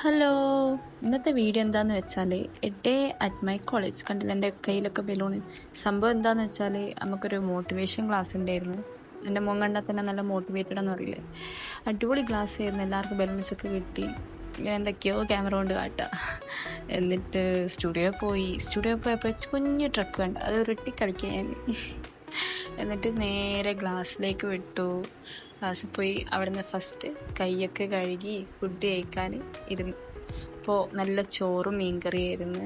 Hello, ഇന്നത്തെ video എന്താണെന്ന് വെച്ചാൽ A day at my college. കണ്ടില്ല എൻ്റെ കയ്യിലൊക്കെ ബലൂണ്. സംഭവം എന്താണെന്ന് വെച്ചാൽ നമുക്കൊരു മോട്ടിവേഷൻ ക്ലാസ് ഉണ്ടായിരുന്നു. എൻ്റെ മോൻ കണ്ടാൽ തന്നെ നല്ല മോട്ടിവേറ്റഡ് എന്ന് പറയില്ലേ, അടിപൊളി ക്ലാസ് ആയിരുന്നു. എല്ലാവർക്കും ബലൂൺസൊക്കെ കിട്ടി. ഇങ്ങനെ എന്തൊക്കെയോ ക്യാമറ കൊണ്ട് കാട്ടുക. എന്നിട്ട് സ്റ്റുഡിയോ പോയപ്പോൾ കുഞ്ഞു ട്രക്ക് കണ്ട് അത് ഉരുട്ടി കളിക്കാൻ ഞാൻ. എന്നിട്ട് നേരെ ക്ലാസ്സിലേക്ക് വിട്ടു. ക്ലാസ്സിൽ പോയി അവിടെ നിന്ന് ഫസ്റ്റ് കൈയൊക്കെ കഴുകി ഫുഡ് കഴിക്കാൻ ഇരുന്നു. അപ്പോൾ നല്ല ചോറും മീൻകറിയായിരുന്നു.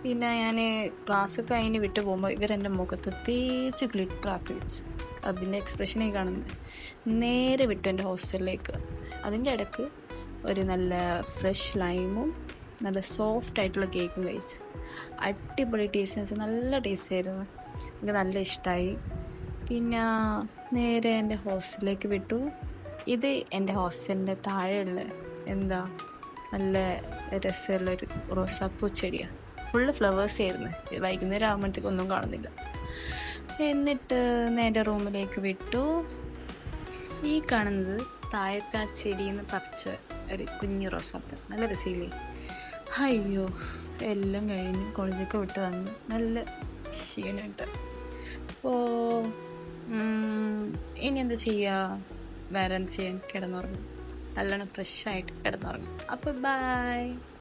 പിന്നെ ഞാൻ ക്ലാസ് കഴിഞ്ഞ് വിട്ടു പോകുമ്പോൾ ഇവരെൻ്റെ മുഖത്ത് തേച്ച് ഗ്ലിറ്ററാക്കി വെച്ച്. അതിൻ്റെ എക്സ്പ്രഷനായി കാണുന്നത്. നേരെ വിട്ടു എൻ്റെ ഹോസ്റ്റലിലേക്ക്. അതിൻ്റെ ഇടയ്ക്ക് ഒരു നല്ല ഫ്രഷ് ലൈമും നല്ല സോഫ്റ്റ് ആയിട്ടുള്ള കേക്കും കഴിച്ചു. അടിപൊളി ടേസ്റ്റ്, നല്ല ടേസ്റ്റ് ആയിരുന്നു. എനിക്ക് നല്ല ഇഷ്ടമായി. പിന്നെ നേരെ എൻ്റെ ഹോസ്റ്റലിലേക്ക് വിട്ടു. ഇത് എൻ്റെ ഹോസ്റ്റലിൻ്റെ താഴെയുള്ള നല്ല രസമുള്ളൊരു റോസാപ്പൂ ചെടിയാണ്. ഫുള്ള് ഫ്ലവേഴ്സ് ആയിരുന്നു. വൈകുന്നേരം ആകുമ്പോഴത്തേക്ക് ഒന്നും കാണുന്നില്ല. എന്നിട്ട് നേരെ റൂമിലേക്ക് വിട്ടു. ഈ കാണുന്നത് താഴത്തെ ആ ചെടിയിൽ നിന്ന് പറിച്ച ഒരു കുഞ്ഞു റോസാപ്പൂ. നല്ല രസമില്ലേ? അയ്യോ, എല്ലാം കഴിഞ്ഞ് കോളേജൊക്കെ വിട്ട് വന്ന് നല്ല ക്ഷീണമുണ്ട്. അപ്പോൾ ഇനി എന്താ ചെയ്യുക? വേറെ എന്ത് ചെയ്യാൻ? കിടന്നുറങ്ങും. നല്ലോണം ഫ്രഷായിട്ട് കിടന്നുറങ്ങും. അപ്പോൾ ബൈ.